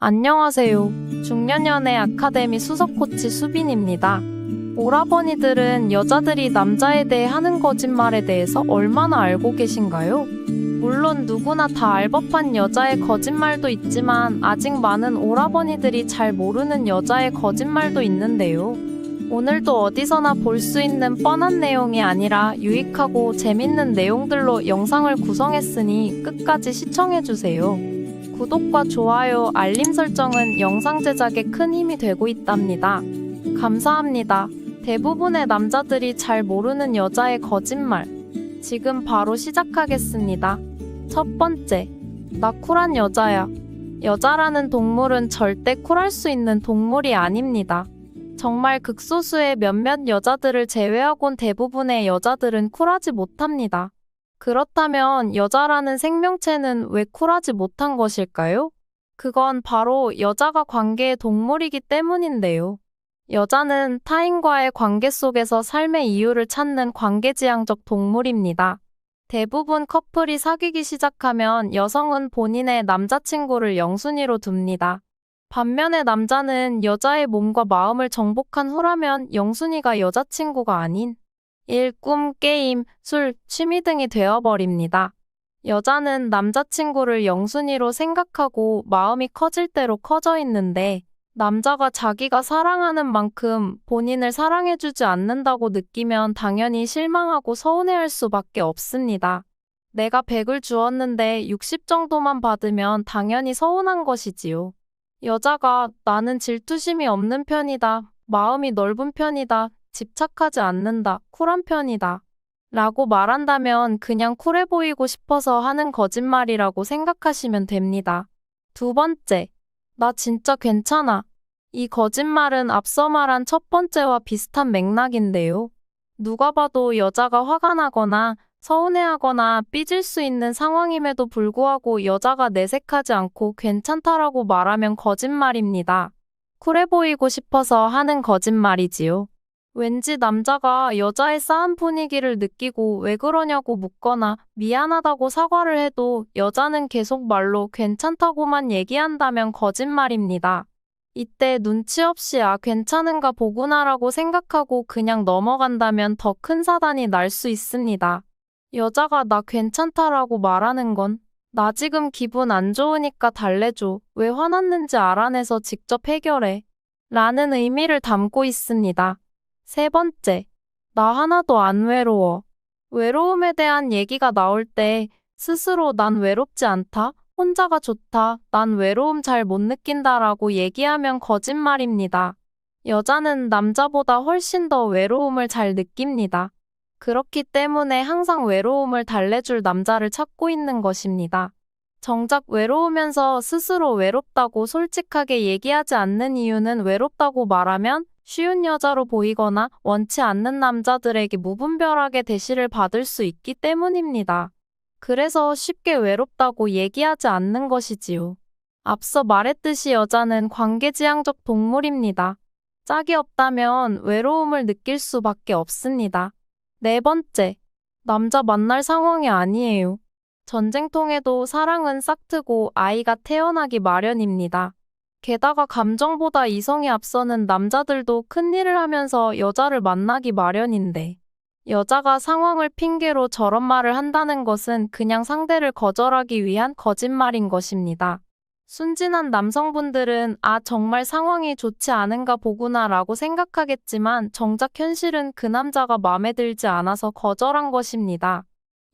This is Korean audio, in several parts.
안녕하세요. 중년연애 아카데미 수석 코치 수빈입니다. 오라버니들은 여자들이 남자에 대해 하는 거짓말에 대해서 얼마나 알고 계신가요? 물론 누구나 다 알 법한 여자의 거짓말도 있지만 아직 많은 오라버니들이 잘 모르는 여자의 거짓말도 있는데요. 오늘도 어디서나 볼 수 있는 뻔한 내용이 아니라 유익하고 재밌는 내용들로 영상을 구성했으니 끝까지 시청해주세요. 구독과 좋아요, 알림 설정은 영상 제작에 큰 힘이 되고 있답니다. 감사합니다. 대부분의 남자들이 잘 모르는 여자의 거짓말. 지금 바로 시작하겠습니다. 첫 번째, 나 쿨한 여자야. 여자라는 동물은 절대 쿨할 수 있는 동물이 아닙니다. 정말 극소수의 몇몇 여자들을 제외하곤 대부분의 여자들은 쿨하지 못합니다. 그렇다면 여자라는 생명체는 왜 쿨하지 못한 것일까요? 그건 바로 여자가 관계의 동물이기 때문인데요. 여자는 타인과의 관계 속에서 삶의 이유를 찾는 관계지향적 동물입니다. 대부분 커플이 사귀기 시작하면 여성은 본인의 남자친구를 영순위로 둡니다. 반면에 남자는 여자의 몸과 마음을 정복한 후라면 영순위가 여자친구가 아닌 일, 꿈, 게임, 술, 취미 등이 되어버립니다. 여자는 남자친구를 영순위로 생각하고 마음이 커질 대로 커져 있는데 남자가 자기가 사랑하는 만큼 본인을 사랑해주지 않는다고 느끼면 당연히 실망하고 서운해할 수밖에 없습니다. 내가 100을 주었는데 60 정도만 받으면 당연히 서운한 것이지요. 여자가 나는 질투심이 없는 편이다, 마음이 넓은 편이다, 집착하지 않는다, 쿨한 편이다 라고 말한다면 그냥 쿨해 보이고 싶어서 하는 거짓말이라고 생각하시면 됩니다. 두 번째, 나 진짜 괜찮아. 이 거짓말은 앞서 말한 첫 번째와 비슷한 맥락인데요. 누가 봐도 여자가 화가 나거나 서운해하거나 삐질 수 있는 상황임에도 불구하고 여자가 내색하지 않고 괜찮다라고 말하면 거짓말입니다. 쿨해 보이고 싶어서 하는 거짓말이지요. 왠지 남자가 여자의 싸한 분위기를 느끼고 왜 그러냐고 묻거나 미안하다고 사과를 해도 여자는 계속 말로 괜찮다고만 얘기한다면 거짓말입니다. 이때 눈치 없이 괜찮은가 보구나라고 생각하고 그냥 넘어간다면 더 큰 사단이 날 수 있습니다. 여자가 나 괜찮다라고 말하는 건 나 지금 기분 안 좋으니까 달래줘. 왜 화났는지 알아내서 직접 해결해. 라는 의미를 담고 있습니다. 세 번째, 나 하나도 안 외로워. 외로움에 대한 얘기가 나올 때 스스로 난 외롭지 않다, 혼자가 좋다, 난 외로움 잘 못 느낀다라고 얘기하면 거짓말입니다. 여자는 남자보다 훨씬 더 외로움을 잘 느낍니다. 그렇기 때문에 항상 외로움을 달래줄 남자를 찾고 있는 것입니다. 정작 외로우면서 스스로 외롭다고 솔직하게 얘기하지 않는 이유는 외롭다고 말하면 쉬운 여자로 보이거나 원치 않는 남자들에게 무분별하게 대시를 받을 수 있기 때문입니다. 그래서 쉽게 외롭다고 얘기하지 않는 것이지요. 앞서 말했듯이 여자는 관계지향적 동물입니다. 짝이 없다면 외로움을 느낄 수밖에 없습니다. 네 번째, 남자 만날 상황이 아니에요. 전쟁통에도 사랑은 싹트고 아이가 태어나기 마련입니다. 게다가 감정보다 이성이 앞서는 남자들도 큰일을 하면서 여자를 만나기 마련인데 여자가 상황을 핑계로 저런 말을 한다는 것은 그냥 상대를 거절하기 위한 거짓말인 것입니다. 순진한 남성분들은 정말 상황이 좋지 않은가 보구나 라고 생각하겠지만 정작 현실은 그 남자가 마음에 들지 않아서 거절한 것입니다.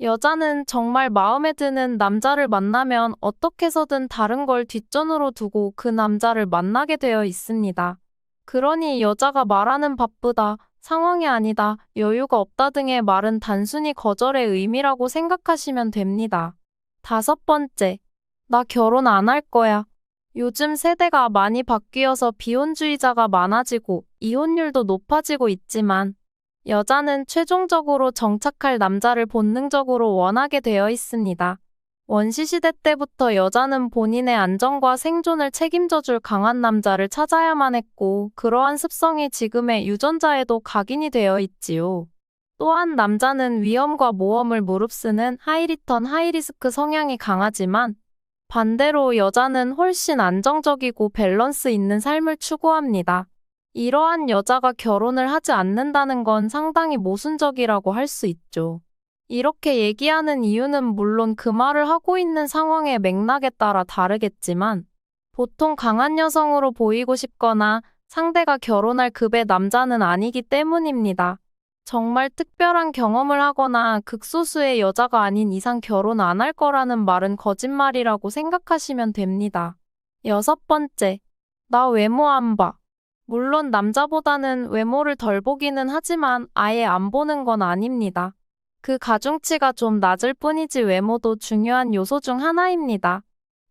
여자는 정말 마음에 드는 남자를 만나면 어떻게 해서든 다른 걸 뒷전으로 두고 그 남자를 만나게 되어 있습니다. 그러니 여자가 말하는 바쁘다, 상황이 아니다, 여유가 없다 등의 말은 단순히 거절의 의미라고 생각하시면 됩니다. 다섯 번째, 나 결혼 안 할 거야. 요즘 세대가 많이 바뀌어서 비혼주의자가 많아지고 이혼율도 높아지고 있지만 여자는 최종적으로 정착할 남자를 본능적으로 원하게 되어 있습니다. 원시시대 때부터 여자는 본인의 안전과 생존을 책임져줄 강한 남자를 찾아야만 했고 그러한 습성이 지금의 유전자에도 각인이 되어 있지요. 또한 남자는 위험과 모험을 무릅쓰는 하이리턴 하이리스크 성향이 강하지만 반대로 여자는 훨씬 안정적이고 밸런스 있는 삶을 추구합니다. 이러한 여자가 결혼을 하지 않는다는 건 상당히 모순적이라고 할 수 있죠. 이렇게 얘기하는 이유는 물론 그 말을 하고 있는 상황의 맥락에 따라 다르겠지만 보통 강한 여성으로 보이고 싶거나 상대가 결혼할 급의 남자는 아니기 때문입니다. 정말 특별한 경험을 하거나 극소수의 여자가 아닌 이상 결혼 안 할 거라는 말은 거짓말이라고 생각하시면 됩니다. 6번째, 나 외모 안 봐. 물론 남자보다는 외모를 덜 보기는 하지만 아예 안 보는 건 아닙니다. 그 가중치가 좀 낮을 뿐이지 외모도 중요한 요소 중 하나입니다.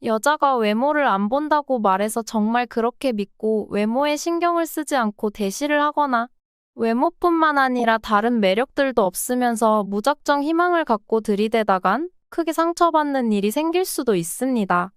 여자가 외모를 안 본다고 말해서 정말 그렇게 믿고 외모에 신경을 쓰지 않고 대시를 하거나 외모뿐만 아니라 다른 매력들도 없으면서 무작정 희망을 갖고 들이대다간 크게 상처받는 일이 생길 수도 있습니다.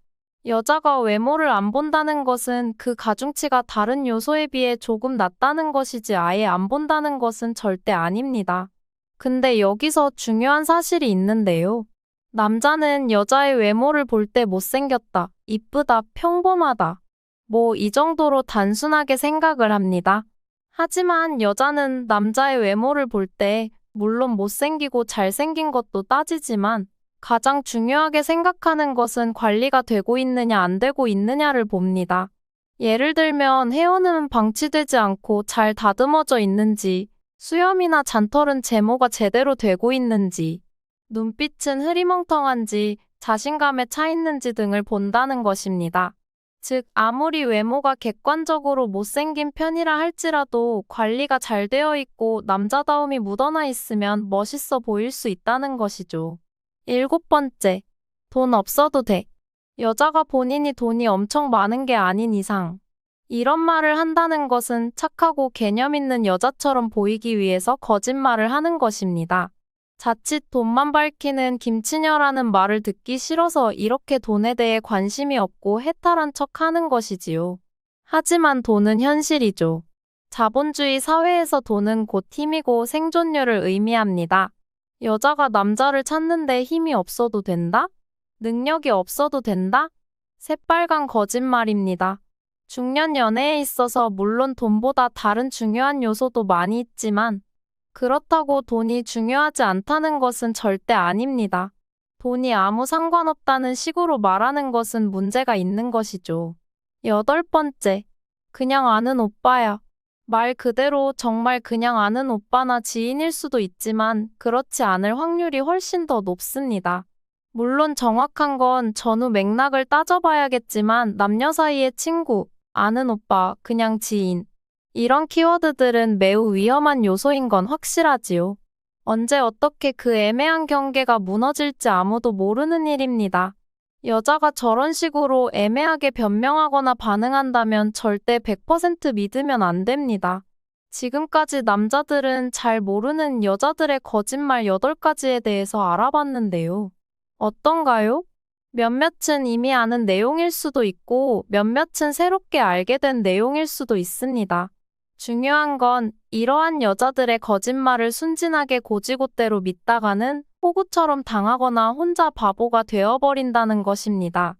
여자가 외모를 안 본다는 것은 그 가중치가 다른 요소에 비해 조금 낮다는 것이지 아예 안 본다는 것은 절대 아닙니다. 근데 여기서 중요한 사실이 있는데요. 남자는 여자의 외모를 볼 때 못생겼다, 이쁘다, 평범하다. 뭐 이 정도로 단순하게 생각을 합니다. 하지만 여자는 남자의 외모를 볼 때 물론 못생기고 잘생긴 것도 따지지만 가장 중요하게 생각하는 것은 관리가 되고 있느냐 안 되고 있느냐를 봅니다. 예를 들면 헤어는 방치되지 않고 잘 다듬어져 있는지, 수염이나 잔털은 제모가 제대로 되고 있는지, 눈빛은 흐리멍텅한지, 자신감에 차 있는지 등을 본다는 것입니다. 즉, 아무리 외모가 객관적으로 못생긴 편이라 할지라도 관리가 잘 되어 있고 남자다움이 묻어나 있으면 멋있어 보일 수 있다는 것이죠. 7번째, 돈 없어도 돼. 여자가 본인이 돈이 엄청 많은 게 아닌 이상. 이런 말을 한다는 것은 착하고 개념 있는 여자처럼 보이기 위해서 거짓말을 하는 것입니다. 자칫 돈만 밝히는 김치녀라는 말을 듣기 싫어서 이렇게 돈에 대해 관심이 없고 해탈한 척 하는 것이지요. 하지만 돈은 현실이죠. 자본주의 사회에서 돈은 곧 힘이고 생존율을 의미합니다. 여자가 남자를 찾는데 힘이 없어도 된다? 능력이 없어도 된다? 새빨간 거짓말입니다. 중년 연애에 있어서 물론 돈보다 다른 중요한 요소도 많이 있지만 그렇다고 돈이 중요하지 않다는 것은 절대 아닙니다. 돈이 아무 상관없다는 식으로 말하는 것은 문제가 있는 것이죠. 8번째, 그냥 아는 오빠야. 말 그대로 정말 그냥 아는 오빠나 지인일 수도 있지만 그렇지 않을 확률이 훨씬 더 높습니다. 물론 정확한 건 전후 맥락을 따져봐야겠지만 남녀 사이의 친구, 아는 오빠, 그냥 지인. 이런 키워드들은 매우 위험한 요소인 건 확실하지요. 언제 어떻게 그 애매한 경계가 무너질지 아무도 모르는 일입니다. 여자가 저런 식으로 애매하게 변명하거나 반응한다면 절대 100% 믿으면 안 됩니다. 지금까지 남자들은 잘 모르는 여자들의 거짓말 8가지에 대해서 알아봤는데요. 어떤가요? 몇몇은 이미 아는 내용일 수도 있고 몇몇은 새롭게 알게 된 내용일 수도 있습니다. 중요한 건 이러한 여자들의 거짓말을 순진하게 고지고대로 믿다가는 호구처럼 당하거나 혼자 바보가 되어버린다는 것입니다.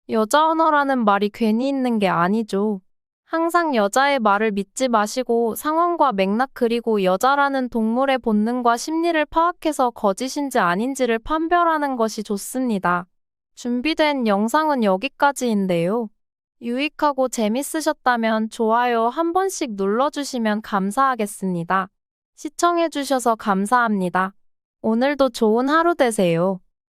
여자 언어라는 말이 괜히 있는 게 아니죠. 항상 여자의 말을 믿지 마시고 상황과 맥락 그리고 여자라는 동물의 본능과 심리를 파악해서 거짓인지 아닌지를 판별하는 것이 좋습니다. 준비된 영상은 여기까지인데요. 유익하고 재밌으셨다면 좋아요 한 번씩 눌러주시면 감사하겠습니다. 시청해주셔서 감사합니다. 오늘도 좋은 하루 되세요.